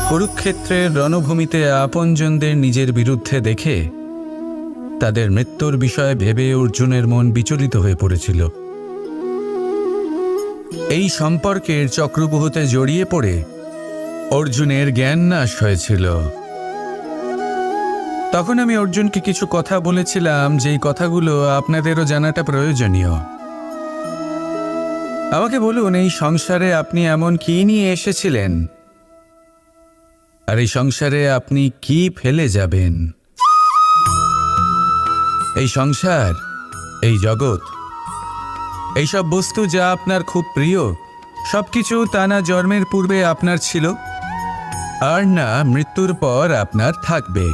কুরুক্ষেত্রের রণভূমিতে আপনজনদের নিজের বিরুদ্ধে দেখে তাদের মৃত্যুর বিষয়ে ভেবে অর্জুনের মন বিচলিত হয়ে পড়েছিল। এই সম্পর্কের চক্রব্যূহতে জড়িয়ে পড়ে অর্জুনের জ্ঞান নাশ হয়েছিল। তখন আমি অর্জুনকে কিছু কথা বলেছিলাম, যেই কথাগুলো আপনাদেরও জানাটা প্রয়োজনীয়। আমাকে বলুন, এই সংসারে আপনি এমন কি নিয়ে এসেছিলেন, আর এই সংসারে আপনি কি ফেলে যাবেন? এই সংসার, এই জগৎ, এইসব বস্তু যা আপনার খুব প্রিয়, সবকিছু তা না জন্মের পূর্বে আপনার ছিল, আর না মৃত্যুর পর আপনার থাকবে।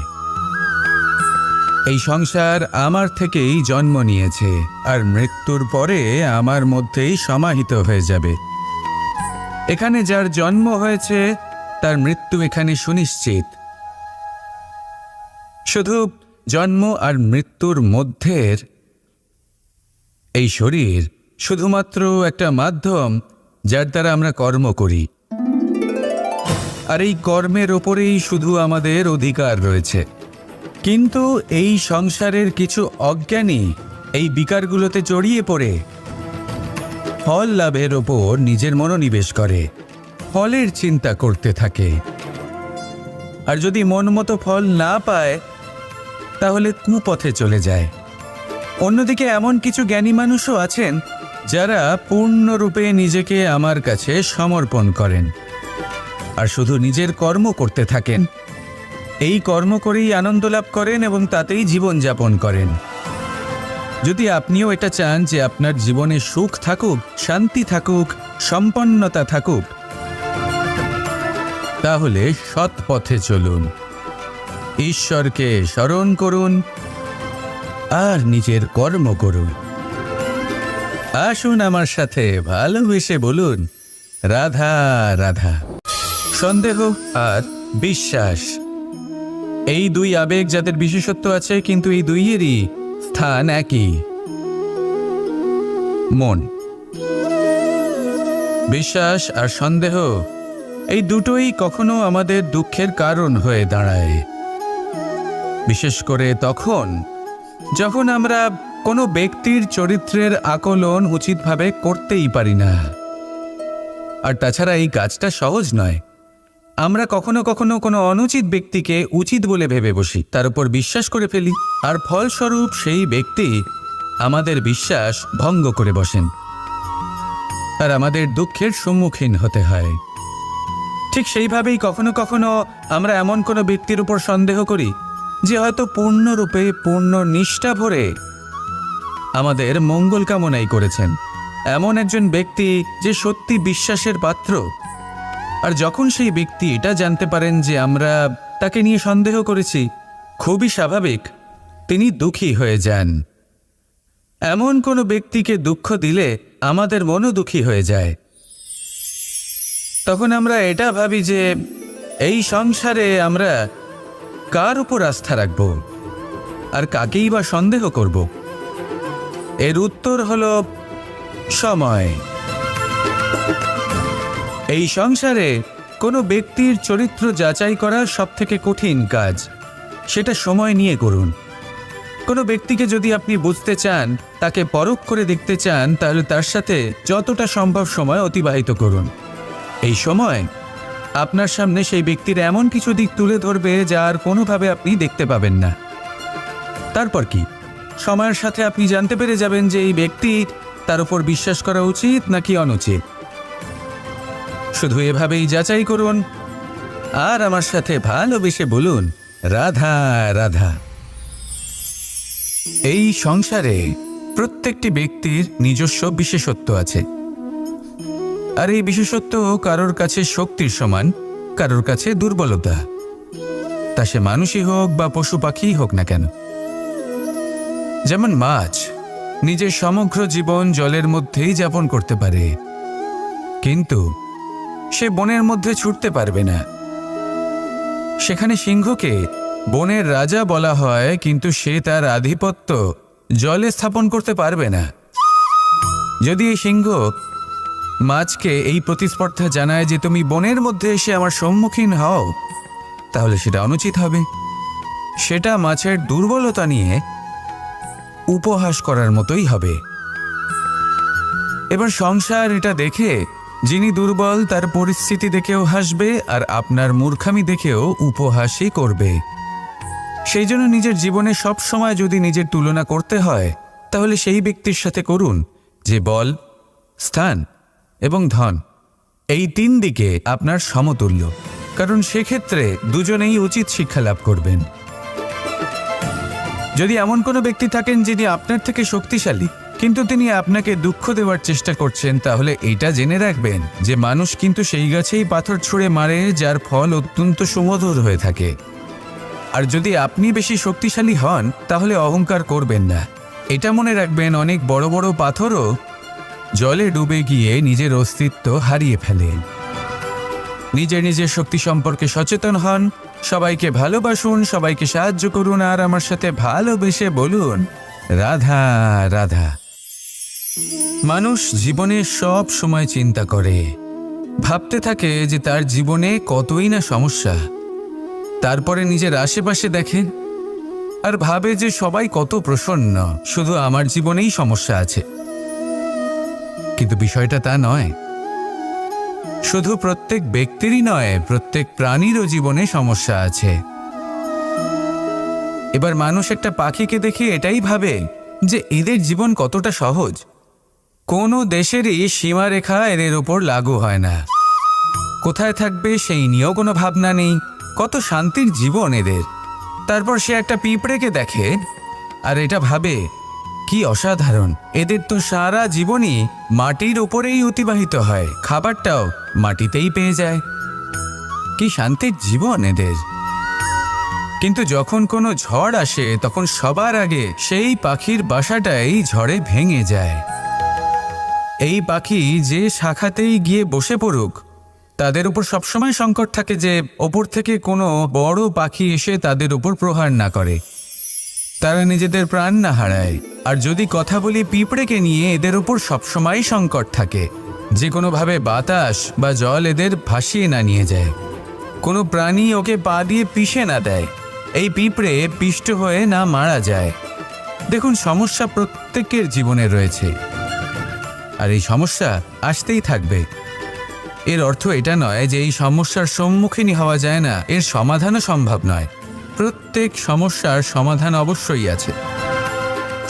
এই সংসার আমার থেকেই জন্ম নিয়েছে, আর মৃত্যুর পরে আমার মধ্যেই সমাহিত হয়ে যাবে। এখানে যার জন্ম হয়েছে তার মৃত্যু এখানে সুনিশ্চিত। শুধু জন্ম আর মৃত্যুর মধ্যের এই শরীর শুধুমাত্র একটা মাধ্যম, যার দ্বারা আমরা কর্ম করি, আর এই কর্মের ওপরেই শুধু আমাদের অধিকার রয়েছে। কিন্তু এই সংসারের কিছু অজ্ঞানী এই বিকারগুলোতে জড়িয়ে পড়ে ফল লাভের ওপর নিজের মনোনিবেশ করে, ফলের চিন্তা করতে থাকে, আর যদি মন মতো ফল না পায় তাহলে কুপথে চলে যায়। অন্যদিকে এমন কিছু জ্ঞানী মানুষও আছেন যারা পূর্ণরূপে নিজেকে আমার কাছে সমর্পণ করেন আর শুধু নিজের কর্ম করতে থাকেন। এই কর্ম করেই আনন্দ লাভ করেন এবং তাতেই জীবনযাপন করেন। যদি আপনিও এটা চান যে আপনার জীবনে সুখ থাকুক, শান্তি থাকুক, সম্পন্নতা থাকুক, তাহলে সৎ পথে চলুন, ঈশ্বরকে স্মরণ করুন আর নিজের কর্ম করুন। আসুন আমার সাথে ভালোবেসে বলুন, রাধা রাধা। সন্দেহ আর বিশ্বাস, এই দুই আবেগ যাদের বিশেষত্ব আছে, কিন্তু এই দুইয়েরই স্থান একই, মন। বিশ্বাস আর সন্দেহ এই দুটোই কখনো আমাদের দুঃখের কারণ হয়ে দাঁড়ায়, বিশেষ করে তখন যখন আমরা কোনো ব্যক্তির চরিত্রের আকলন উচিতভাবে করতেই পারি না। আর তাছাড়া এই কাজটা সহজ নয়। আমরা কখনো কখনো কোনো অনুচিত ব্যক্তিকে উচিত বলে ভেবে বসি, তার উপর বিশ্বাস করে ফেলি, আর ফলস্বরূপ সেই ব্যক্তি আমাদের বিশ্বাস ভঙ্গ করে বসেন, আর আমাদের দুঃখের সম্মুখীন হতে হয়। ঠিক সেইভাবেই কখনো কখনো আমরা এমন কোনো ব্যক্তির উপর সন্দেহ করি যে হয়তো পূর্ণরূপে পূর্ণ নিষ্ঠা ভরে আমাদের মঙ্গল কামনাই করেছেন, এমন একজন ব্যক্তি যে সত্যি বিশ্বাসের পাত্র। আর যখন সেই ব্যক্তি এটা জানতে পারেন যে আমরা তাকে নিয়ে সন্দেহ করেছি, খুবই স্বাভাবিক তিনি দুঃখী হয়ে যান। এমন কোনো ব্যক্তিকে দুঃখ দিলে আমাদের মনও দুঃখী হয়ে যায়। তখন আমরা এটা ভাবি যে এই সংসারে আমরা কার উপর আস্থা রাখব আর কাকেই বা সন্দেহ করব? এর উত্তর হলো সময়। এই সংসারে কোনো ব্যক্তির চরিত্র যাচাই করা সবথেকে কঠিন কাজ, সেটা সময় নিয়ে করুন। কোনো ব্যক্তিকে যদি আপনি বুঝতে চান, তাকে পরখ করে দেখতে চান, তাহলে তার সাথে যতটা সম্ভব সময় অতিবাহিত করুন। এই সময় আপনার সামনে সেই ব্যক্তির এমন কিছু দিক তুলে ধরবে যা আর কোনোভাবে আপনি দেখতে পাবেন না। তারপর কি, সময়ের সাথে আপনি জানতে পেরে যাবেন যে এই ব্যক্তি, তার উপর বিশ্বাস করা উচিত নাকি অনুচিত। শুধু এভাবেই যাচাই করুন আর আমার সাথে ভালোবেসে বলুন, রাধা রাধা। এই সংসারে প্রত্যেকটি ব্যক্তির নিজস্ব বিশেষত্ব আছে, আর এই বিশেষত্ব কারোর কাছে শক্তির সমান, কারোর কাছে দুর্বলতা, তা সে মানুষই হোক বা পশু পাখিই হোক না কেন। যেমন মাছ নিজের সমগ্র জীবন জলের মধ্যেই যাপন করতে পারে, কিন্তু সে বনের মধ্যে ছুটতে পারবে না। সেখানে সিংহকে বনের রাজা বলা হয়, কিন্তু সে তার আধিপত্য জলে স্থাপন করতে পারবে না। যদি এই সিংহ মাছকে এই প্রতিস্পর্ধা জানায় যে তুমি বনের মধ্যে এসে আমার সম্মুখীন হও, তাহলে সেটা অনুচিত হবে। সেটা মাছের দুর্বলতা নিয়ে উপহাস করার মতোই হবে। এবার সংসার এটা দেখে যিনি দুর্বল তার পরিস্থিতি দেখেও হাসবে আর আপনার মূর্খামি দেখেও উপহাসই করবে। সেই জন্য নিজের জীবনে সব সময় যদি নিজের তুলনা করতে হয় তাহলে সেই ব্যক্তির সাথে করুন যে বল, স্থান এবং ধন এই 3 দিকে আপনার সমতুল্য, কারণ সেক্ষেত্রে দুজনেই উচিত শিক্ষা লাভ করবেন। যদি এমন কোনো ব্যক্তি থাকেন যিনি আপনার থেকে শক্তিশালী কিন্তু তিনি আপনাকে দুঃখ দেওয়ার চেষ্টা করছেন, তাহলে এইটা জেনে রাখবেন যে মানুষ কিন্তু সেই গাছেই পাথর ছুঁড়ে মারে যার ফল অত্যন্ত সুমধুর হয়ে থাকে। আর যদি আপনি বেশি শক্তিশালী হন তাহলে অহংকার করবেন না। এটা মনে রাখবেন, অনেক বড় বড় পাথরও জলে ডুবে গিয়ে নিজের অস্তিত্ব হারিয়ে ফেলেন। নিজের নিজের শক্তি সম্পর্কে সচেতন হন, সবাইকে ভালোবাসুন, সবাইকে সাহায্য করুন আর আমার সাথে ভালোবেসে বলুন রাধা রাধা। মানুষ জীবনে সব সময় চিন্তা করে, ভাবতে থাকে যে তার জীবনে কতই না সমস্যা। তারপরে নিজের আশেপাশে দেখে আর ভাবে যে সবাই কত প্রসন্ন, শুধু আমার জীবনেই সমস্যা আছে। কিন্তু বিষয়টা তা নয়। শুধু প্রত্যেক ব্যক্তিরই নয়, প্রত্যেক প্রাণীরও জীবনে সমস্যা আছে। এবার মানুষ একটা পাখিকে দেখে এটাই ভাবে যে এদের জীবন কতটা সহজ। কোনো দেশেরই সীমারেখা এদের ওপর লাগু হয় না। কোথায় থাকবে সেই নিয়েও কোনো ভাবনা নেই, কত শান্তির জীবন এদের। তারপর সে একটা পিঁপড়েকে দেখে আর এটা ভাবে কি অসাধারণ, এদের তো সারা জীবনই মাটির উপরেই অতিবাহিত হয়, খাবারটাও মাটিতেই পেয়ে যায়, কি শান্তির জীবন এদের। কিন্তু যখন কোনো ঝড় আসে তখন সবার আগে সেই পাখির বাসাটাই ঝড়ে ভেঙে যায়। এই পাখি যে শাখাতেই গিয়ে বসে পড়ুক তাদের উপর সবসময় সংকট থাকে যে ওপর থেকে কোনো বড় পাখি এসে তাদের উপর প্রহার না করে, তারা নিজেদের প্রাণ না হারায়। আর যদি কথা বলি পিঁপড়েকে নিয়ে, এদের উপর সবসময় সংকট থাকে যে কোনোভাবে বাতাস বা জল এদের ভাসিয়ে না নিয়ে যায়, কোনো প্রাণী ওকে পা দিয়ে পিষে না দেয়, এই পিঁপড়ে পিষ্ট হয়ে না মারা যায়। দেখুন, সমস্যা প্রত্যেকের জীবনে রয়েছে আর এই সমস্যা আসতেই থাকবে। এর অর্থ এটা নয় যে এই সমস্যার সম্মুখীনই হওয়া যায় না, এর সমাধানও সম্ভব নয়। প্রত্যেক সমস্যার সমাধান অবশ্যই আছে,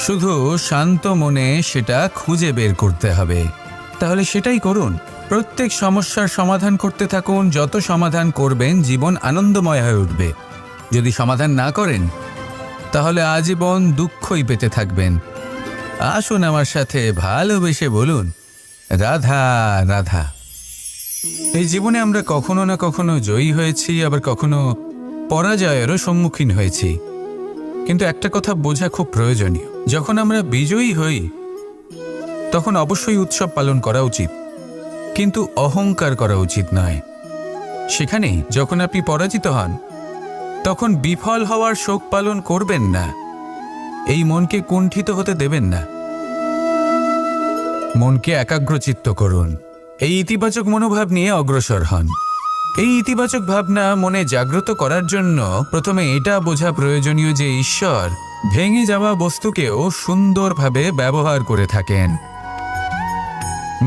শুধু শান্ত মনে সেটা খুঁজে বের করতে হবে। তাহলে সেটাই করুন, প্রত্যেক সমস্যার সমাধান করতে থাকুন। যত সমাধান করবেন জীবন আনন্দময় হয়ে উঠবে। যদি সমাধান না করেন তাহলে আজীবন দুঃখই পেতে থাকবেন। আসুন আমার সাথে ভালোবেসে বলুন রাধা রাধা। এই জীবনে আমরা কখনো না কখনো জয়ী হয়েছি, আবার কখনো পরাজয়েরও সম্মুখীন হয়েছি। কিন্তু একটা কথা বোঝা খুব প্রয়োজনীয়, যখন আমরা বিজয়ী হই তখন অবশ্যই উৎসব পালন করা উচিত, কিন্তু অহংকার করা উচিত নয়। সেখানেই যখন আপনি পরাজিত হন তখন বিফল হওয়ার শোক পালন করবেন না। এই মনকে কুণ্ঠিত হতে দেবেন না, মনকে একাগ্রচিত্ত করুন। এই ইতিবাচক মনোভাব নিয়ে অগ্রসর হন। এই ইতিবাচক ভাবনা মনে জাগ্রত করার জন্য প্রথমে এটা বোঝা প্রয়োজনীয় যে ঈশ্বর ভেঙে যাওয়া বস্তুকেও সুন্দরভাবে ব্যবহার করে থাকেন।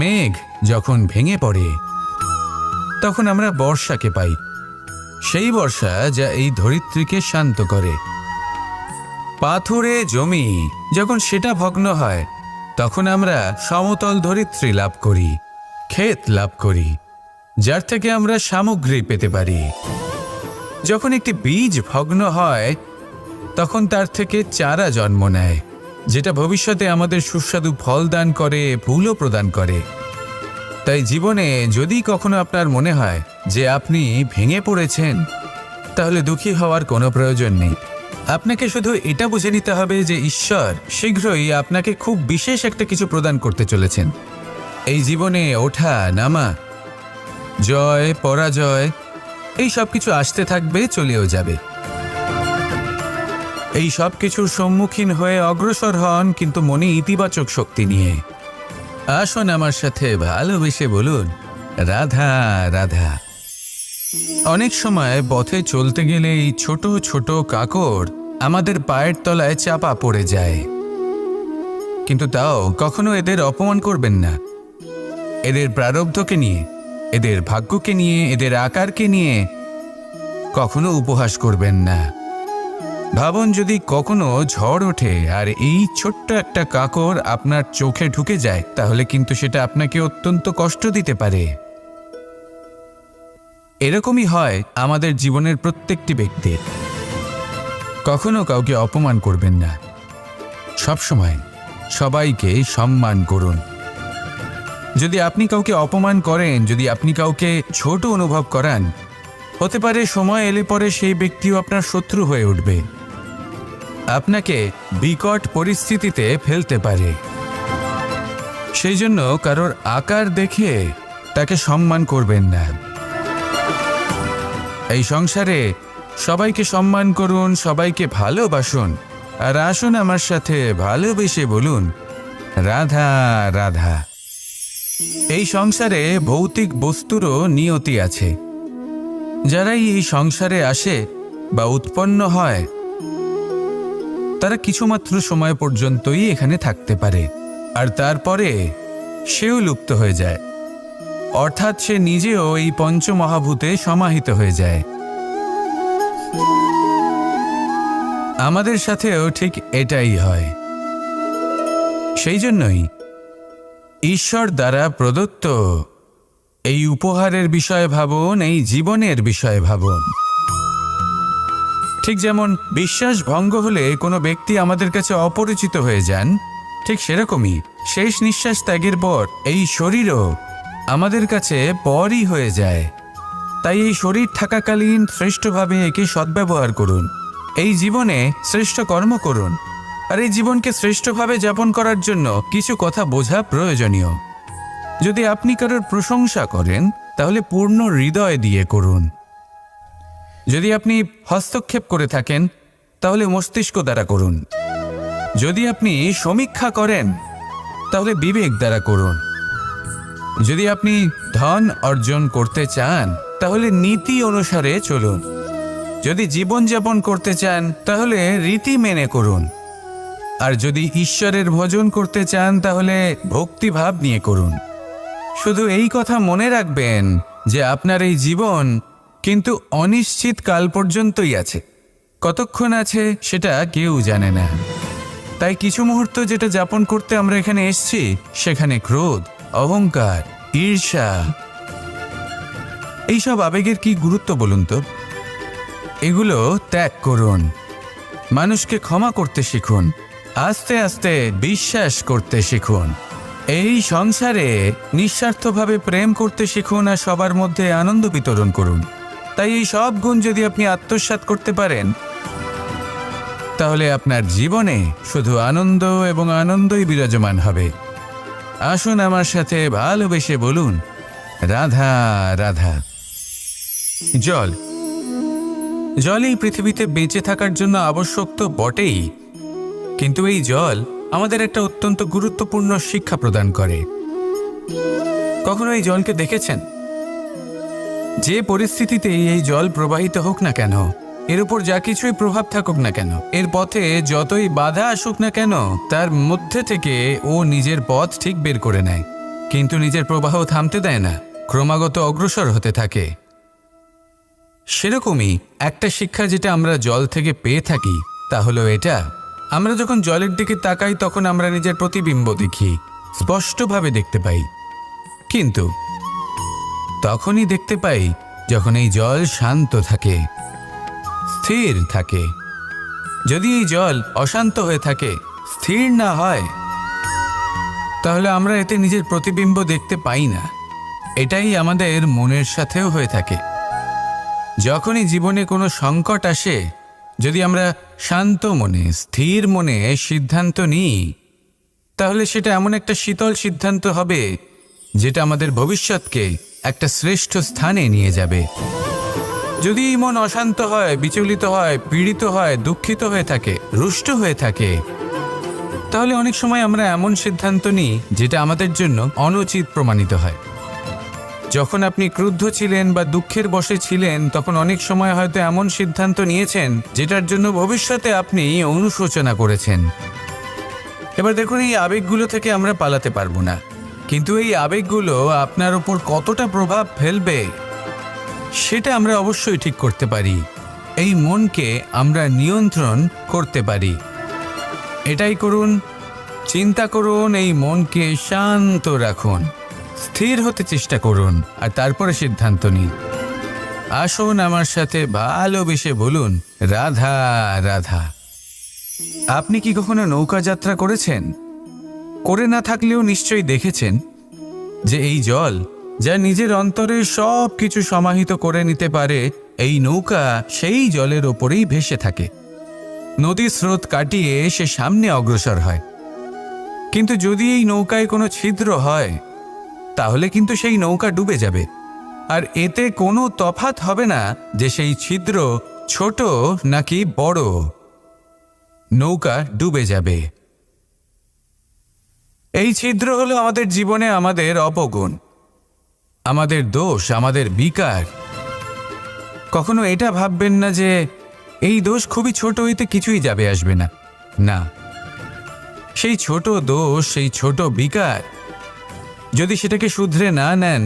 মেঘ যখন ভেঙে পড়ে তখন আমরা বর্ষাকে পাই, সেই বর্ষা যা এই ধরিত্রীকে শান্ত করে। পাথুরে জমি যখন সেটা ভগ্ন হয় তখন আমরা সমতল ধরিত্রী লাভ করি, ক্ষেত লাভ করি, যার থেকে আমরা সামগ্রী পেতে পারি। যখন একটি বীজ ভগ্ন হয় তখন তার থেকে চারা জন্ম নেয়, যেটা ভবিষ্যতে আমাদের সুস্বাদু ফল দান করে, ফুলও প্রদান করে। তাই জীবনে যদি কখনো আপনার মনে হয় যে আপনি ভেঙে পড়েছেন, তাহলে দুঃখী হওয়ার কোনো প্রয়োজন নেই। আপনাকে শুধু এটা বুঝে নিতে হবে যে ঈশ্বর শীঘ্রই আপনাকে খুব বিশেষ একটা কিছু প্রদান করতে চলেছেন। এই জীবনে ওঠা নামা, জয় পরাজয়, এই সব কিছু আসতে থাকবে, চলেও যাবে। এই সব কিছুর সম্মুখীন হয়ে অগ্রসর হন, কিন্তু মনে ইতিবাচক শক্তি নিয়ে। আসুন আমার সাথে ভালোবেসে বলুন, রাধা রাধা। অনেক সময় পথে চলতে গেলে এই ছোট ছোট কাকড় আমাদের পায়ের তলায় চাপা পড়ে যায়, কিন্তু তাও কখনো এদের অপমান করবেন না। এদের প্রারব্ধকে নিয়ে, এদের ভাগ্যকে নিয়ে, এদের আকারকে নিয়ে কখনো উপহাস করবেন না। ভাবুন, যদি কখনো ঝড় ওঠে আর এই ছোট্ট একটা কাকড় আপনার চোখে ঢুকে যায়, তাহলে কিন্তু সেটা আপনাকে অত্যন্ত কষ্ট দিতে পারে। এরকমই হয় আমাদের জীবনের প্রত্যেকটি ব্যক্তির। কখনো কাউকে অপমান করবেন না, সবসময় সবাইকে সম্মান করুন। যদি আপনি কাউকে অপমান করেন, যদি আপনি কাউকে ছোট অনুভব করান, হতে পারে সময় এলে পরে সেই ব্যক্তিও আপনার শত্রু হয়ে উঠবে, আপনাকে বিকট পরিস্থিতিতে ফেলতে পারে। সেই জন্য কারোর আকার দেখে তাকে সম্মান করবেন না। এই সংসারে সবাইকে সম্মান করুন, সবাইকে ভালোবাসুন, আর আসুন আমার সাথে ভালোবেসে বলুন, রাধা রাধা। এই সংসারে ভৌতিক বস্তুরও নিয়তি আছে। যারাই এই সংসারে আসে বা উৎপন্ন হয়, তারা কিছুমাত্র সময় পর্যন্তই এখানে থাকতে পারে, আর তারপরে সেও লুপ্ত হয়ে যায়, অর্থাৎ সে নিজেও এই পঞ্চমহাভূতে সমাহিত হয়ে যায়। আমাদের সাথেও ঠিক এটাই হয়। সেই জন্যই ঈশ্বর দ্বারা প্রদত্ত এই উপহারের বিষয়ে ভাবুন, এই জীবনের বিষয়ে ভাবুন। ঠিক যেমন বিশ্বাস ভঙ্গ হলে কোনো ব্যক্তি আমাদের কাছে অপরিচিত হয়ে যান, ঠিক সেরকমই শেষ নিঃশ্বাস ত্যাগের পর এই শরীরও আমাদের কাছে পরই হয়ে যায়। তাই এই শরীর থাকাকালীন শ্রেষ্ঠভাবে একে সদ্ব্যবহার করুন, এই জীবনে শ্রেষ্ঠ কর্ম করুন। আর এই জীবনকে শ্রেষ্ঠভাবে যাপন করার জন্য কিছু কথা বোঝা প্রয়োজনীয়। যদি আপনি কারোর প্রশংসা করেন, তাহলে পূর্ণ হৃদয় দিয়ে করুন। যদি আপনি হস্তক্ষেপ করে থাকেন, তাহলে মস্তিষ্ক দ্বারা করুন। যদি আপনি সমীক্ষা করেন, তাহলে বিবেক দ্বারা করুন। যদি আপনি ধন অর্জন করতে চান, তাহলে নীতি অনুসারে চলুন। যদি জীবনযাপন করতে চান, তাহলে রীতি মেনে করুন। আর যদি ঈশ্বরের ভজন করতে চান, তাহলে ভক্তিভাব নিয়ে করুন। শুধু এই কথা মনে রাখবেন যে আপনার এই জীবন কিন্তু অনিশ্চিত কাল পর্যন্তই আছে। কতক্ষণ আছে সেটা কেউ জানে না। তাই কিছু মুহূর্ত যেটা যাপন করতে আমরা এখানে এসেছি, সেখানে ক্রোধ, অহংকার, ঈর্ষা, এইসব আবেগের কি গুরুত্ব বলুন তো? এগুলো ত্যাগ করুন। মানুষকে ক্ষমা করতে শিখুন, আস্তে আস্তে বিশ্বাস করতে শিখুন। এই সংসারে নিঃস্বার্থভাবে প্রেম করতে শিখুন, আর সবার মধ্যে আনন্দ বিতরণ করুন। তাই এই সব গুণ যদি আপনি আত্মসাৎ করতে পারেন, তাহলে আপনার জীবনে শুধু আনন্দ এবং আনন্দই বিরাজমান হবে। আসুন আমার সাথে ভালোবেসে বলুন, রাধা রাধা। জল, জল এই পৃথিবীতে বেঁচে থাকার জন্য আবশ্যক তো বটেই, কিন্তু এই জল আমাদের একটা অত্যন্ত গুরুত্বপূর্ণ শিক্ষা প্রদান করে। কখনো এই জলকে দেখেছেন? যে পরিস্থিতিতেই এই জল প্রবাহিত হোক না কেন, এর উপর যা কিছুই প্রভাব থাকুক না কেন, এর পথে যতই বাধা আসুক না কেন, তার মধ্যে থেকে ও নিজের পথ ঠিক বের করে নেয়, কিন্তু নিজের প্রবাহ থামতে দেয় না, ক্রমাগত অগ্রসর হতে থাকে। সেরকমই একটা শিক্ষা যেটা আমরা জল থেকে পেয়ে থাকি, তা হলো এটা: আমরা যখন জলের দিকে তাকাই, তখন আমরা নিজের প্রতিবিম্ব দেখি, স্পষ্টভাবে দেখতে পাই। কিন্তু তখনই দেখতে পাই যখন এই জল শান্ত থাকে, স্থির থাকে। যদি এই জল অশান্ত হয়ে থাকে, স্থির না হয়, তাহলে আমরা এতে নিজের প্রতিবিম্ব দেখতে পাই না। এটাই আমাদের মনের সাথেও হয়ে থাকে। যখনই জীবনে কোনো সংকট আসে, যদি আমরা শান্ত মনে, স্থির মনে সিদ্ধান্ত নিই, তাহলে সেটা এমন একটা শীতল সিদ্ধান্ত হবে যেটা আমাদের ভবিষ্যৎকে একটা শ্রেষ্ঠ স্থানে নিয়ে যাবে। যদি মন অশান্ত হয়, বিচলিত হয়, পীড়িত হয়, দুঃখিত হয়ে থাকে, রুষ্ট হয়ে থাকে, তাহলে অনেক সময় আমরা এমন সিদ্ধান্ত নিই যেটা আমাদের জন্য অনুচিত প্রমাণিত হয়। যখন আপনি ক্রুদ্ধ ছিলেন বা দুঃখের বশে ছিলেন, তখন অনেক সময় হয়তো এমন সিদ্ধান্ত নিয়েছেন যেটার জন্য ভবিষ্যতে আপনি অনুশোচনা করেছেন। এবার দেখুন, এই আবেগগুলো থেকে আমরা পালাতে পারবো না, কিন্তু এই আবেগগুলো আপনার উপর কতটা প্রভাব ফেলবে সেটা আমরা অবশ্যই ঠিক করতে পারি। এই মনকে আমরা নিয়ন্ত্রণ করতে পারি। এটাই করুন, চিন্তা করুন, এই মনকে শান্ত রাখুন, স্থির হতে চেষ্টা করুন, আর তারপরে সিদ্ধান্ত নিন। আসুন আমার সাথে ভালোবেসে বলুন, রাধা রাধা। আপনি কি কখনো নৌকা যাত্রা করেছেন? করে না থাকলেও নিশ্চয়ই দেখেছেন যে এই জল যা নিজের অন্তরে সব কিছু সমাহিত করে নিতে পারে, এই নৌকা সেই জলের ওপরেই ভেসে থাকে। নদীর স্রোত কাটিয়ে সে সামনে অগ্রসর হয়। কিন্তু যদি এই নৌকায় কোনো ছিদ্র হয়, তাহলে কিন্তু সেই নৌকা ডুবে যাবে। আর এতে কোনো তফাৎ হবে না যে সেই ছিদ্র ছোট নাকি বড়, নৌকা ডুবে যাবে। এই ছিদ্র হলো আমাদের জীবনে আমাদের অপগুণ, আমাদের দোষ, আমাদের বিকার। কখনো এটা ভাববেন না যে এই দোষ খুবই ছোট, এতে কিছুই যাবে আসবে না। না, সেই ছোট দোষ, সেই ছোট বিকার যদি সেটাকে শুধরে না নেন,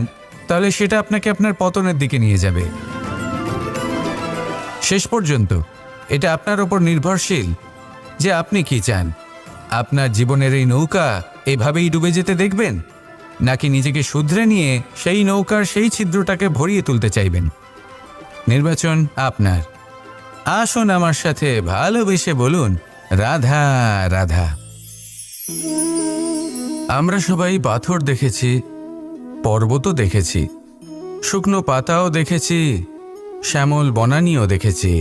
তাহলে সেটা আপনাকে আপনার পতনের দিকে নিয়ে যাবে। শেষ পর্যন্ত এটা আপনার ওপর নির্ভরশীল যে আপনি কি চান। আপনার জীবনের এই নৌকা এভাবেই ডুবে যেতে দেখবেন, নাকি নিজেকে শুধরে নিয়ে সেই নৌকার সেই ছিদ্রটাকে ভরিয়ে তুলতে চাইবেন? নির্বাচন আপনার। আসুন আমার সাথে ভালোবেসে বলুন, রাধা রাধা। আমরা সবাই পাথর দেখেছি, পর্বতও দেখেছি, শুকনো পাতাও দেখেছি, শ্যামল বনানীও দেখেছি।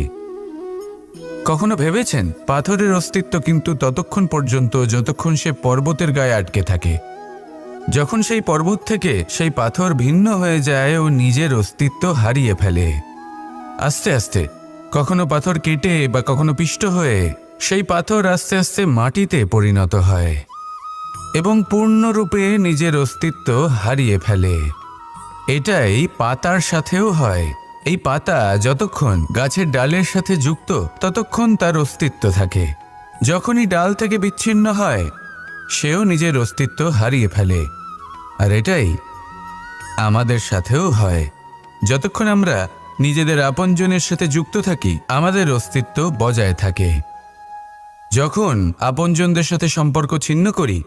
কখনো ভেবেছেন পাথরের অস্তিত্ব কিন্তু ততক্ষণ পর্যন্ত যতক্ষণ সে পর্বতের গায়ে আটকে থাকে। যখন সেই পর্বত থেকে সেই পাথর ভিন্ন হয়ে যায় ও নিজের অস্তিত্ব হারিয়ে ফেলে। আস্তে আস্তে কখনো পাথর কেটে বা কখনো পিষ্ট হয়ে সেই পাথর আস্তে আস্তে মাটিতে পরিণত হয় এবং পূর্ণরূপে নিজের অস্তিত্ব হারিয়ে ফেলে। এটাই পাতার সাথেও হয়। এই পাতা যতক্ষণ গাছের ডালের সাথে যুক্ত ততক্ষণ তার অস্তিত্ব থাকে। যখনই ডাল থেকে বিচ্ছিন্ন হয়, সেও নিজের অস্তিত্ব হারিয়ে ফেলে। আর এটাই আমাদের সাথেও হয়। যতক্ষণ আমরা নিজেদের আপনজনের সাথে যুক্ত থাকি, আমাদের অস্তিত্ব বজায় থাকে। যখন আপনজনদের সাথে সম্পর্ক ছিন্ন করি,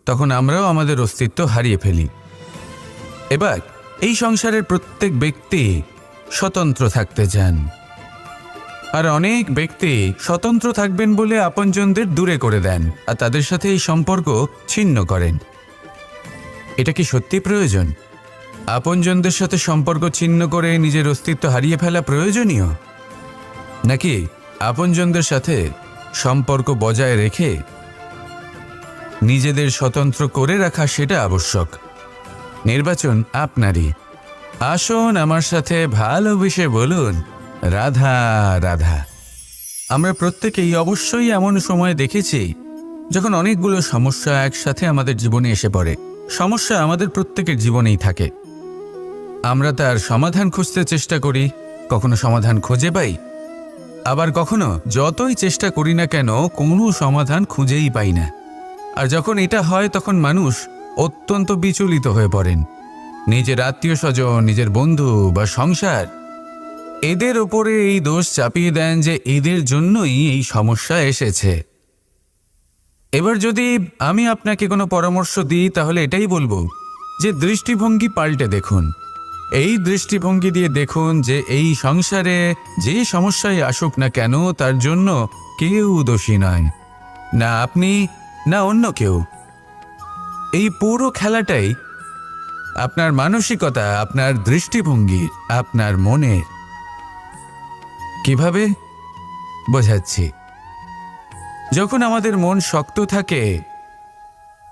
তখন আমরাও আমাদের অস্তিত্ব হারিয়ে ফেলি। এবার এই সংসারের প্রত্যেক ব্যক্তি স্বতন্ত্র থাকতে চান, আর অনেক ব্যক্তি স্বতন্ত্র থাকবেন বলে আপনজনদের দূরে করে দেন আর তাদের সাথে এই সম্পর্ক ছিন্ন করেন। এটা কি সত্যি প্রয়োজন? আপনজনদের সাথে সম্পর্ক ছিন্ন করে নিজের অস্তিত্ব হারিয়ে ফেলা প্রয়োজনীয়, নাকি আপনজনদের সাথে সম্পর্ক বজায় রেখে নিজেদের স্বতন্ত্র করে রাখা সেটা আবশ্যক? নির্বাচন আপনারই। আসুন আমার সাথে ভালোবেসে বলুন, রাধা রাধা। আমরা প্রত্যেকেই অবশ্যই এমন সময় দেখেছি যখন অনেকগুলো সমস্যা একসাথে আমাদের জীবনে এসে পড়ে। সমস্যা আমাদের প্রত্যেকের জীবনেই থাকে। আমরা তার সমাধান খুঁজতে চেষ্টা করি, কখনো সমাধান খুঁজে পাই, আবার কখনো যতই চেষ্টা করি না কেন কোনো সমাধান খুঁজেই পাই না। আর যখন এটা হয়, তখন মানুষ অত্যন্ত বিচলিত হয়ে পড়েন। নিজের আত্মীয় স্বজন, নিজের বন্ধু বা সংসার, এদের ওপরে এই দোষ চাপিয়ে দেন যে এদের জন্যই এই সমস্যা এসেছে। এবার যদি আমি আপনাকে কোনো পরামর্শ দিই, তাহলে এটাই বলবো যে দৃষ্টিভঙ্গি পাল্টে দেখুন। এই দৃষ্টিভঙ্গি দিয়ে দেখুন যে এই সংসারে যে সমস্যায় আসুক না কেন, তার জন্য কেউ দোষী নয়, না আপনি না অন্য কেউ। এই পুরো খেলাটাই আপনার মানসিকতা, আপনার দৃষ্টিভঙ্গি, আপনার মনের। কিভাবে বোঝাচ্ছি? যখন আমাদের মন শক্ত থাকে,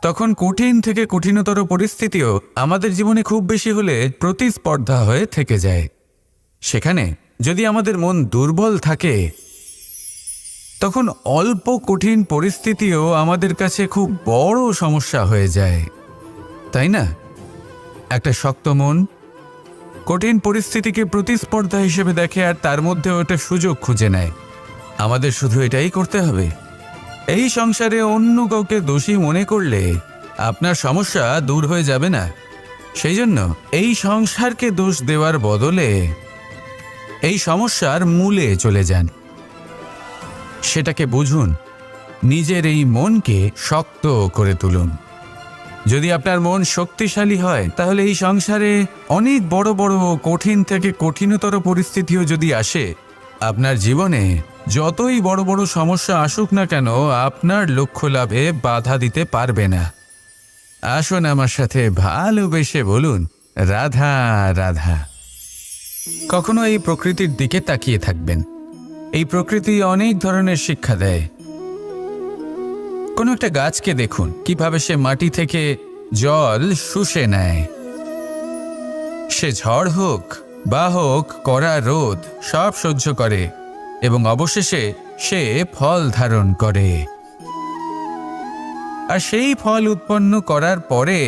তখন কঠিন থেকে কঠিনতর পরিস্থিতিও আমাদের জীবনে খুব বেশি হলে প্রতিস্পর্ধা হয়ে থেকে যায়। সেখানে যদি আমাদের মন দুর্বল থাকে, তখন অল্প কঠিন পরিস্থিতিও আমাদের কাছে খুব বড় সমস্যা হয়ে যায়, তাই না? একটা শক্ত মন কঠিন পরিস্থিতিকে প্রতিস্পর্ধা হিসেবে দেখে আর তার মধ্যে ওটা সুযোগ খুঁজে নেয়। আমাদের শুধু এটাই করতে হবে। এই সংসারে অন্য কাউকে দোষী মনে করলে আপনার সমস্যা দূর হয়ে যাবে না। সেই জন্য এই সংসারকে দোষ দেওয়ার বদলে এই সমস্যার মূলে চলে যান, সেটাকে বুঝুন, নিজের এই মনকে শক্ত করে তুলুন। যদি আপনার মন শক্তিশালী হয় তাহলে এই সংসারে অনেক বড় বড় কঠিন থেকে কঠিনতর পরিস্থিতিও যদি আসে, আপনার জীবনে যতই বড় বড় সমস্যা আসুক না কেন আপনার লক্ষ্য লাভে বাধা দিতে পারবে না। আসুন আমার সাথে ভালোবেসে বলুন, রাধা রাধা। কখনো এই প্রকৃতির দিকে তাকিয়ে থাকবেন। এই প্রকৃতি অনেক ধরনের শিক্ষা দেয়। কোনো একটা গাছকে দেখুন কিভাবে সে মাটি থেকে জল শুষে নেয়। সে ঝড় হোক বা হোক কড়া রোদ সব সহ্য করে এবং অবশেষে সে ফল ধারণ করে। আর সেই ফল উৎপন্ন করার পরে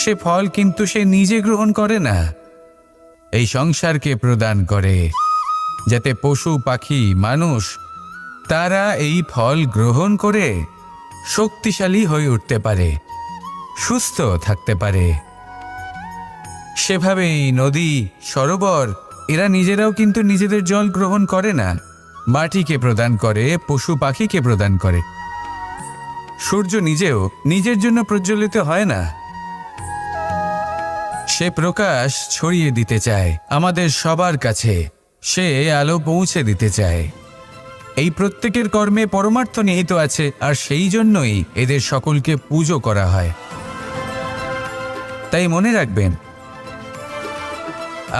সে ফল কিন্তু সে নিজে গ্রহণ করে না, এই সংসারকে প্রদান করে, যাতে পশু পাখি মানুষ তারা এই ফল গ্রহণ করে শক্তিশালী হয়ে উঠতে পারে, সুস্থ থাকতে পারে। সেভাবেই নদী, সরোবর এরা নিজেরাও কিন্তু নিজেদের জল গ্রহণ করে না, মাটিকে প্রদান করে, পশু পাখিকে প্রদান করে। সূর্য নিজেও নিজের জন্য প্রজ্বলিত হয় না, সে প্রকাশ ছড়িয়ে দিতে চায় আমাদের সবার কাছে, সে আলো পৌঁছে দিতে চায়। এই প্রত্যেকের কর্মে পরমার্থ নিহিত আছে, আর সেই জন্যই এদের সকলকে পুজো করা হয়। তাই মনে রাখবেন,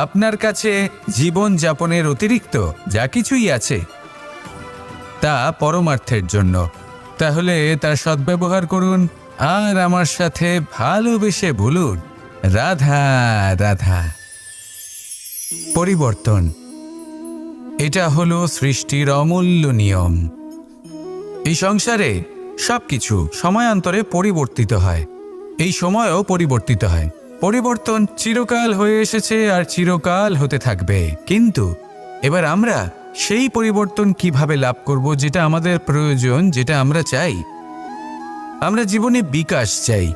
আপনার কাছে জীবন যাপনের অতিরিক্ত যা কিছুই আছে তা পরমার্থের জন্য। তাহলে তার সদ্ব্যবহার করুন আর আমার সাথে ভালোবেসে বলুন, রাধা রাধা। পরিবর্তন, এটা হলো সৃষ্টির অমূল্য নিয়ম। এই সংসারে সবকিছু সময়ান্তরে পরিবর্তিত হয়, এই সময়ও পরিবর্তিত হয়। পরিবর্তন চিরকাল হয়ে এসেছে আর চিরকাল হতে থাকবে। কিন্তু এবার আমরা সেই পরিবর্তন কিভাবে লাভ করব, যেটা আমাদের প্রয়োজন, যেটা আমরা চাই। আমরা জীবনে বিকাশ চাই।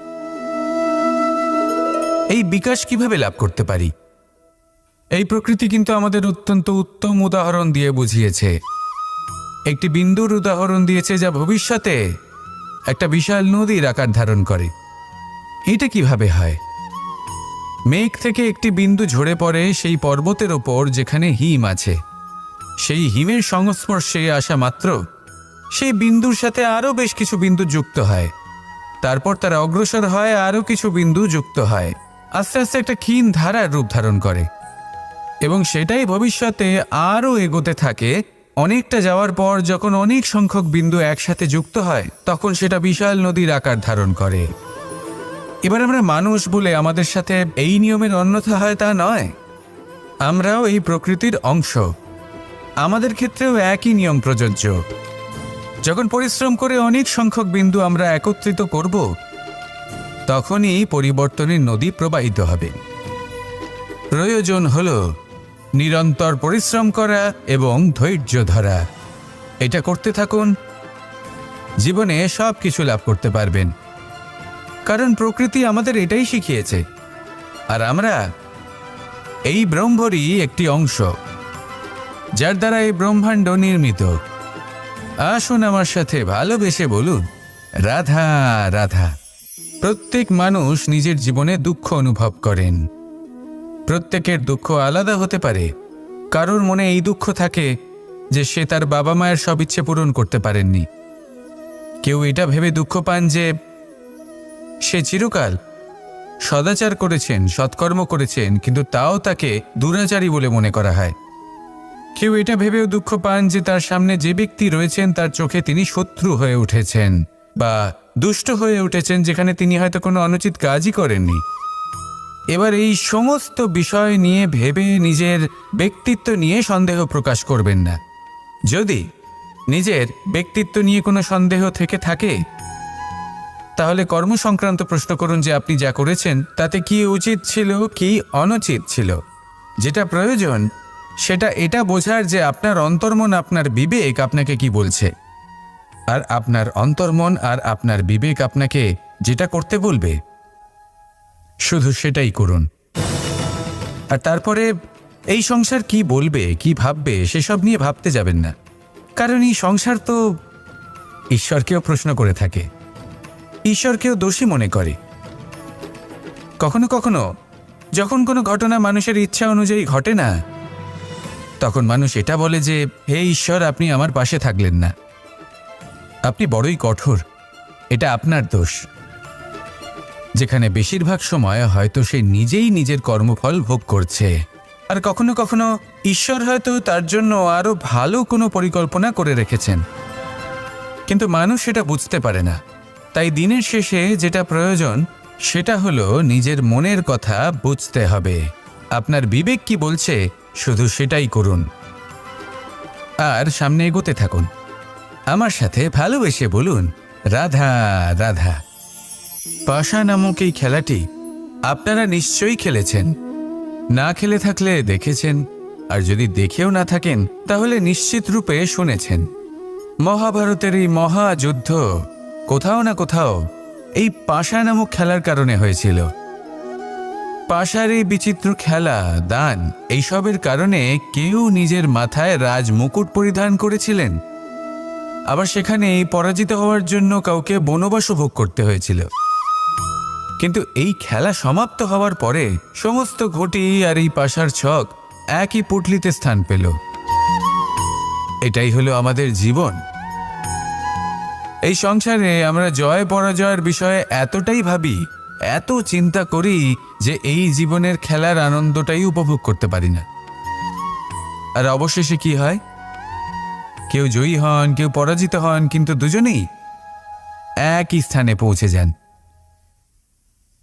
এই বিকাশ কিভাবে লাভ করতে পারি? এই প্রকৃতি কিন্তু আমাদের অত্যন্ত উত্তম উদাহরণ দিয়ে বুঝিয়েছে। একটি বিন্দুর উদাহরণ দিয়েছে যা ভবিষ্যতে একটা বিশাল নদীর আকার ধারণ করে। এটা কিভাবে হয়? মেঘ থেকে একটি বিন্দু ঝরে পড়ে সেই পর্বতের ওপর যেখানে হিম আছে। সেই হিমের সংস্পর্শে আসা মাত্র সেই বিন্দুর সাথে আরও বেশ কিছু বিন্দু যুক্ত হয়। তারপর তারা অগ্রসর হয়, আরও কিছু বিন্দু যুক্ত হয়, আস্তে আস্তে একটা ক্ষীণ ধারার রূপ ধারণ করে এবং সেটাই ভবিষ্যতে আরও এগোতে থাকে। অনেকটা যাওয়ার পর যখন অনেক সংখ্যক বিন্দু একসাথে যুক্ত হয় তখন সেটা বিশাল নদীর আকার ধারণ করে। এবার আমরা মানুষ বলে আমাদের সাথে এই নিয়মের অন্যথা হয় তা নয়। আমরাও এই প্রকৃতির অংশ, আমাদের ক্ষেত্রেও একই নিয়ম প্রযোজ্য। যখন পরিশ্রম করে অনেক সংখ্যক বিন্দু আমরা একত্রিত করব তখনই পরিবর্তনের নদী প্রবাহিত হবে। প্রয়োজন হলো নিরন্তর পরিশ্রম করা এবং ধৈর্য ধরা। এটা করতে থাকুন, জীবনে সব কিছু লাভ করতে পারবেন। কারণ প্রকৃতি আমাদের এটাই শিখিয়েছে, আর আমরা এই ব্রহ্মরই একটি অংশ, যার দ্বারা এই ব্রহ্মাণ্ড নির্মিত। আসুন আমার সাথে ভালোবেসে বলুন, রাধা রাধা। প্রত্যেক মানুষ নিজের জীবনে দুঃখ অনুভব করেন। প্রত্যেকের দুঃখ আলাদা হতে পারে। কারোর মনে এই দুঃখ থাকে যে সে তার বাবা মায়ের সব ইচ্ছে পূরণ করতে পারেননি। কেউ এটা ভেবে দুঃখ পান যে সে চিরকাল সদাচার করেছেন, সৎকর্ম করেছেন, কিন্তু তাও তাকে দুরাচারী বলে মনে করা হয়। কেউ এটা ভেবেও দুঃখ পান যে তার সামনে যে ব্যক্তি রয়েছেন তার চোখে তিনি শত্রু হয়ে উঠেছেন বা দুষ্ট হয়ে উঠেছেন, যেখানে তিনি হয়তো কোনো অনুচিত কাজই করেননি। এবার এই সমস্ত বিষয় নিয়ে ভেবে নিজের ব্যক্তিত্ব নিয়ে সন্দেহ প্রকাশ করবেন না। যদি নিজের ব্যক্তিত্ব নিয়ে কোনো সন্দেহ থেকে থাকে, তাহলে কর্ম সংক্রান্ত প্রশ্ন করুন যে আপনি যা করেছেন তাতে কি উচিত ছিল, কি অনুচিত ছিল। যেটা প্রয়োজন সেটা এটা বোঝার যে আপনার অন্তর্মন, আপনার বিবেক আপনাকে কি বলছে, আর আপনার অন্তর্মন আর আপনার বিবেক আপনাকে যেটা করতে বলবে শুধু সেটাই করুন। আর তারপরে এই সংসার কি বলবে, কি ভাববে সেসব নিয়ে ভাবতে যাবেন না, কারণ এই সংসার তো ঈশ্বরকেও প্রশ্ন করে থাকে, ঈশ্বরকেও দোষী মনে করে। কখনো কখনো যখন কোনো ঘটনা মানুষের ইচ্ছা অনুযায়ী ঘটে না, তখন মানুষ এটা বলে যে হে ঈশ্বর, আপনি আমার পাশে থাকলেন না, আপনি বড়ই কঠোর, এটা আপনার দোষ। যেখানে বেশিরভাগ সময় হয়তো সে নিজেই নিজের কর্মফল ভোগ করছে, আর কখনো কখনো ঈশ্বর হয়তো তার জন্য আরো ভালো কোনো পরিকল্পনা করে রেখেছেন, কিন্তু মানুষ সেটা বুঝতে পারে না। তাই দিনের শেষে যেটা প্রয়োজন সেটা হলো নিজের মনের কথা বুঝতে হবে। আপনার বিবেক কি বলছে শুধু সেটাই করুন, আর সামনে এগোতে থাকুন। আমার সাথে ভালোবেসে বলুন রাধা রাধা। পাশা নামক এই খেলাটি আপনারা নিশ্চয়ই খেলেছেন, না খেলে থাকলে দেখেছেন, আর যদি দেখেও না থাকেন তাহলে নিশ্চিত রূপে শুনেছেন। মহাভারতের এই মহাযুদ্ধ কোথাও না কোথাও এই পাশা নামক খেলার কারণে হয়েছিল। পাশার এই বিচিত্র খেলা, দান, এইসবের কারণে কেউ নিজের মাথায় রাজ মুকুট পরিধান করেছিলেন, আবার সেখানে পরাজিত হওয়ার জন্য কাউকে বনবাসও ভোগ করতে হয়েছিল। কিন্তু এই খেলা সমাপ্ত হওয়ার পরে সমস্ত ঘটি আর এই পাশার ছক একই পুটলিতে স্থান পেল। এটাই হলো আমাদের জীবন। এই সংসারে আমরা জয় পরাজয়ের বিষয়ে এতটাই ভাবি, এত চিন্তা করি যে এই জীবনের খেলার আনন্দটাই উপভোগ করতে পারি না। আর অবশেষে কি হয়? কেউ জয়ী হন, কেউ পরাজিত হন, কিন্তু দুজনেই একই স্থানে পৌঁছে যান।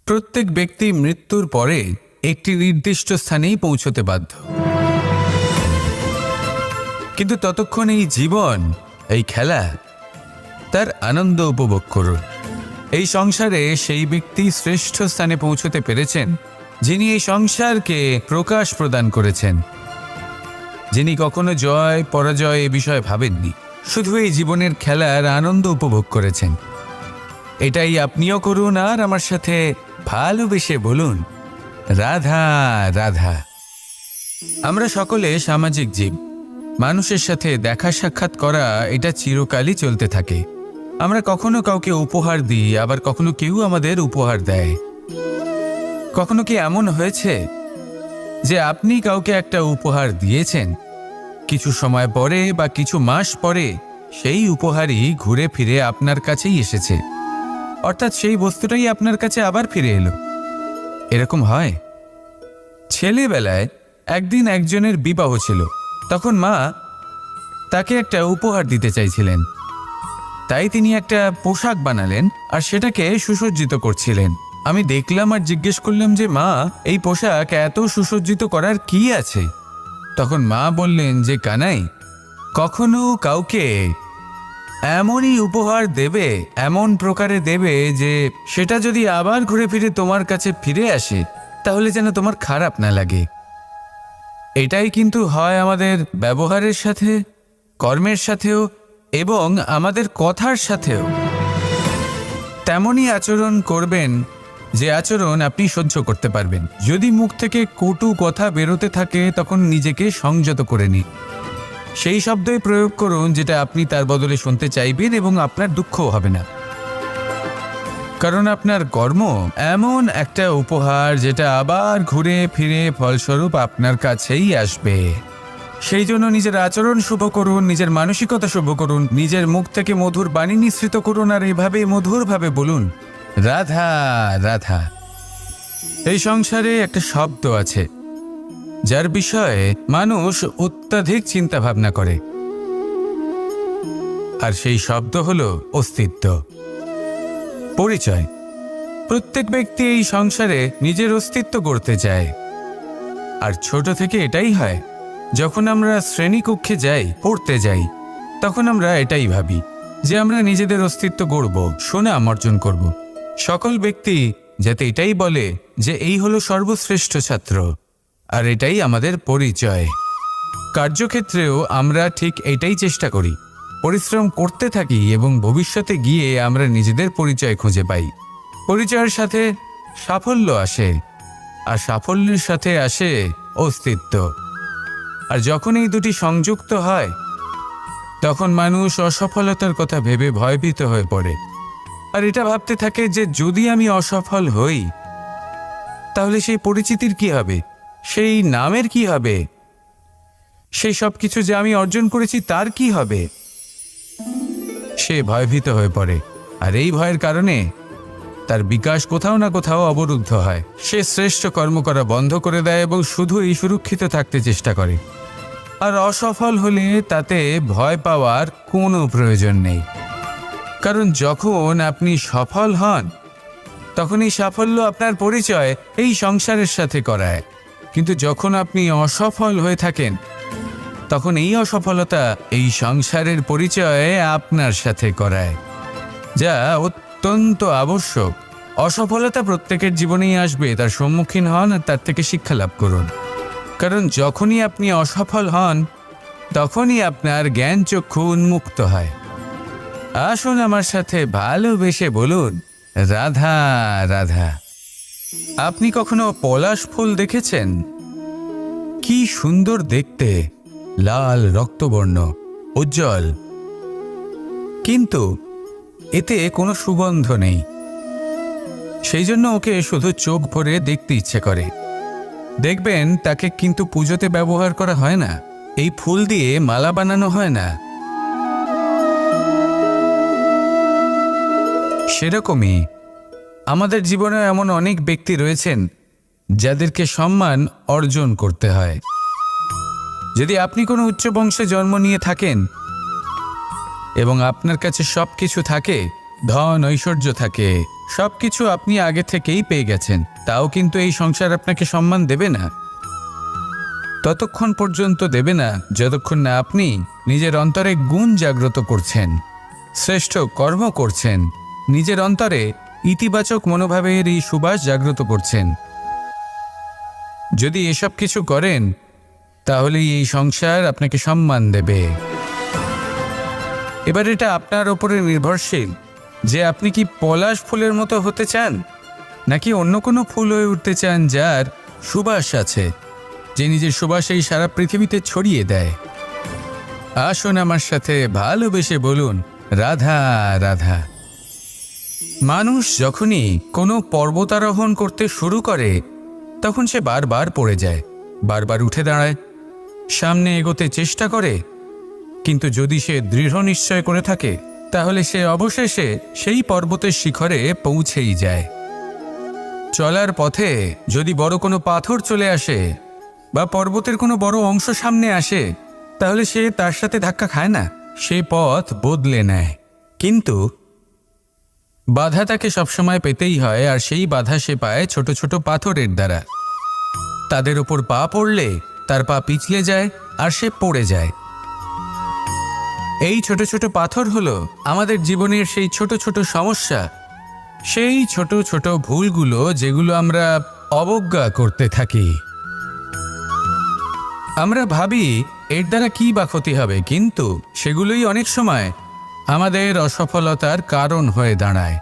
প্রত্যেক ব্যক্তি মৃত্যুর পরে একটি নির্দিষ্ট স্থানেই পৌঁছতে বাধ্য, কিন্তু ততক্ষণ এই জীবন, এই খেলা, তার আনন্দ উপভোগ করুন। এই সংসারে সেই ব্যক্তি শ্রেষ্ঠ স্থানে পৌঁছতে পেরেছেন যিনি এই সংসারকে প্রকাশ প্রদান করেছেন, যিনি কখনো জয় পরাজয় এ বিষয়ে ভাবেননি, শুধু এই জীবনের খেলার আনন্দ উপভোগ করেছেন। এটাই আপনিও করুন, আর আমার সাথে ভালোবেসে বলুন রাধা রাধা। আমরা সকলে সামাজিক জীব, মানুষের সাথে দেখা সাক্ষাৎ করা এটা চিরকালই চলতে থাকে। আমরা কখনো কাউকে উপহার দিই, আবার কখনো কেউ আমাদের উপহার দেয়। কখনো কি এমন হয়েছে যে আপনি কাউকে একটা উপহার দিয়েছেন, কিছু সময় পরে বা কিছু মাস পরে সেই উপহারই ঘুরে ফিরে আপনার কাছেই এসেছে, অর্থাৎ সেই বস্তুটাই আপনার কাছে আবার ফিরে এলো? এরকম হয়। ছেলেবেলায় একদিন একজনের বিবাহ ছিল, তখন মা তাকে একটা উপহার দিতে চাইছিলেন, তাই তিনি একটা পোশাক বানালেন আর সেটাকে সুসজ্জিত করছিলেন। আমি দেখলাম আর জিজ্ঞেস করলাম যে মা, এই পোশাক এত সুসজ্জিত করার কি আছে? তখন মা বললেন যে কানাই, কখনো কাউকে এমনই উপহার দেবে, এমন প্রকারে দেবে যে সেটা যদি আবার ঘুরে ফিরে তোমার কাছে ফিরে আসে তাহলে যেন তোমার খারাপ না লাগে। এটাই কিন্তু হয় আমাদের ব্যবহারের সাথে, কর্মের সাথেও এবং আমাদের কথার সাথেও। তেমনই আচরণ করবেন যে আচরণ আপনি সহ্য করতে পারবেন। যদি মুখ থেকে কটু কথা বেরোতে থাকে তখন নিজেকে সংযত করে নিন। সেই শব্দই প্রয়োগ করুন যেটা আপনি তার বদলে শুনতে চাইবেন, এবং আপনার দুঃখও হবে না, কারণ আপনার কর্ম এমন একটা উপহার যেটা আবার ঘুরে ফিরে ফলস্বরূপ আপনার কাছেই আসবে। সেই জন্য নিজের আচরণ শুভ করুন, নিজের মানসিকতা শুভ করুন, নিজের মুখ থেকে মধুর বাণী নিঃসৃত করুন, আর এইভাবে মধুরভাবে বলুন রাধা রাধা। এই সংসারে একটা শব্দ আছে যার বিষয়ে মানুষ অত্যাধিক চিন্তা ভাবনা করে, আর সেই শব্দ হলো অস্তিত্ব, পরিচয়। প্রত্যেক ব্যক্তি এই সংসারে নিজের অস্তিত্ব গড়তে চায়, আর ছোট থেকে এটাই হয়। যখন আমরা শ্রেণীকক্ষে যাই, পড়তে যাই, তখন আমরা এটাই ভাবি যে আমরা নিজেদের অস্তিত্ব গড়ব, সুনাম অর্জন করব। সকল ব্যক্তি যাতে এটাই বলে যে এই হলো সর্বশ্রেষ্ঠ ছাত্র, আর এটাই আমাদের পরিচয়। কার্যক্ষেত্রেও আমরা ঠিক এটাই চেষ্টা করি, পরিশ্রম করতে থাকি এবং ভবিষ্যতে গিয়ে আমরা নিজেদের পরিচয় খুঁজে পাই। পরিচয়ের সাথে সাফল্য আসে, আর সাফল্যের সাথে আসে অস্তিত্ব। আর যখন এই দুটি সংযুক্ত হয় তখন মানুষ অসফলতার কথা ভেবে ভয়ভীত হয়ে পড়ে, আর এটা ভাবতে থাকে যে যদি আমি অসফল হই তাহলে সেই পরিচিতির কি হবে, সেই নামের কি হবে, সেই সব কিছু যে আমি অর্জন করেছি তার কি হবে। সে ভয়ভীত হয়ে পড়ে, আর এই ভয়ের কারণে তার বিকাশ কোথাও না কোথাও অবরুদ্ধ হয়। সে শ্রেষ্ঠ কর্ম করা বন্ধ করে দেয় এবং শুধুই সুরক্ষিত থাকতে চেষ্টা করে। আর অসফল হলে তাতে ভয় পাওয়ার কোনো প্রয়োজন নেই, কারণ যখন আপনি সফল হন তখন এই সাফল্য আপনার পরিচয় এই সংসারের সাথে করায়। কিন্তু যখন আপনি অসফল হয়ে থাকেন তখন এই অসফলতা এই সংসারের পরিচয় আপনার সাথে করায়, যা অত্যন্ত আবশ্যক। অসফলতা প্রত্যেকের জীবনেই আসবে, তার সম্মুখীন হন আর তার থেকে শিক্ষা লাভ করুন। কারণ যখনই আপনি অসফল হন তখনই আপনার জ্ঞান চক্ষু উন্মুক্ত হয়। আসুন আমার সাথে ভালোবেসে বলুন, রাধা রাধা। আপনি কখনো পলাশ ফুল দেখেছেন? কি সুন্দর দেখতে, লাল রক্তবর্ণ, উজ্জ্বল, কিন্তু এতে কোনো সুগন্ধ নেই। সেই জন্য ওকে শুধু চোখ ভরে দেখতে ইচ্ছে করে। দেখবেন তাকে কিন্তু পুজোতে ব্যবহার করা হয় না, এই ফুল দিয়ে মালা বানানো হয় না। সেরকমই আমাদের জীবনে এমন অনেক ব্যক্তি রয়েছেন যাদেরকে সম্মান অর্জন করতে হয়। যদি আপনি কোনো উচ্চ বংশে জন্ম নিয়ে থাকেন এবং আপনার কাছে সব কিছু থাকে, ধন ঐশ্বর্য থাকে, সব কিছু আপনি আগে থেকেই পেয়ে গেছেন, তাও কিন্তু এই সংসার আপনাকে সম্মান দেবে না। ততক্ষণ পর্যন্ত দেবে না যতক্ষণ না আপনি নিজের অন্তরে গুণ জাগ্রত করছেন, শ্রেষ্ঠ কর্ম করছেন, নিজের অন্তরে ইতিবাচক মনোভাবের এই সুবাস জাগ্রত করছেন। যদি এসব কিছু করেন তাহলে এই সংসার আপনাকে সম্মান দেবে। এবার এটা আপনার ওপরে নির্ভরশীল যে আপনি কি পলাশ ফুলের মতো হতে চান, নাকি অন্য কোনো ফুল হয়ে উঠতে চান যার সুবাস আছে, যে নিজের সুবাস এই সারা পৃথিবীতে ছড়িয়ে দেয়। আসুন আমার সাথে ভালোবেসে বলুন, রাধা রাধা। মানুষ যখনই কোনো পর্বতারোহণ করতে শুরু করে তখন সে বারবার পড়ে যায়, বারবার উঠে দাঁড়ায়, সামনে এগোতে চেষ্টা করে, কিন্তু যদি সে দৃঢ় নিশ্চয় করে থাকে তাহলে সে অবশেষে সেই পর্বতের শিখরে পৌঁছেই যায়। চলার পথে যদি বড় কোনো পাথর চলে আসে বা পর্বতের কোনো বড় অংশ সামনে আসে তাহলে সে তার সাথে ধাক্কা খায় না, সে পথ বদলে নেয়। কিন্তু বাধা তাকে সবসময় পেতেই হয়, আর সেই বাধা সে পায় ছোট ছোট পাথরের দ্বারা। তাদের উপর পা পড়লে তার পা পিছলে যায় আর সে পড়ে যায়। এই ছোট ছোট পাথর হলো আমাদের জীবনের সেই ছোট ছোট সমস্যা, সেই ছোট ছোট ভুলগুলো যেগুলো আমরা অবজ্ঞা করতে থাকি। আমরা ভাবি এর দ্বারা কি বা ক্ষতি হবে, কিন্তু সেগুলোই অনেক সময় আমাদের অসফলতার কারণ হয়ে দাঁড়ায়।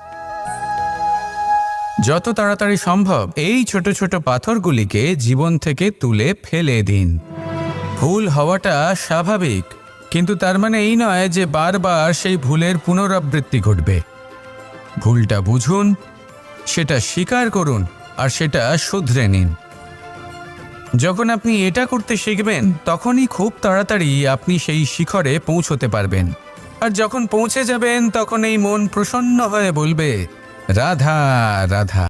যত তাড়াতাড়ি সম্ভব এই ছোট ছোট পাথরগুলিকে জীবন থেকে তুলে ফেলে দিন। ভুল হওয়াটা স্বাভাবিক, কিন্তু তার মানে এই নয় যে বারবার সেই ভুলের পুনরাবৃত্তি ঘটবে। ভুলটা বুঝুন, সেটা স্বীকার করুন আর সেটা শুধরে নিন। যখন আপনি এটা করতে শিখবেন তখনই খুব তাড়াতাড়ি আপনি সেই শিখরে পৌঁছতে পারবেন। আর যখন পৌঁছে যাবেন তখন এই মন প্রসন্ন হয়ে বলবে, রাধা রাধা।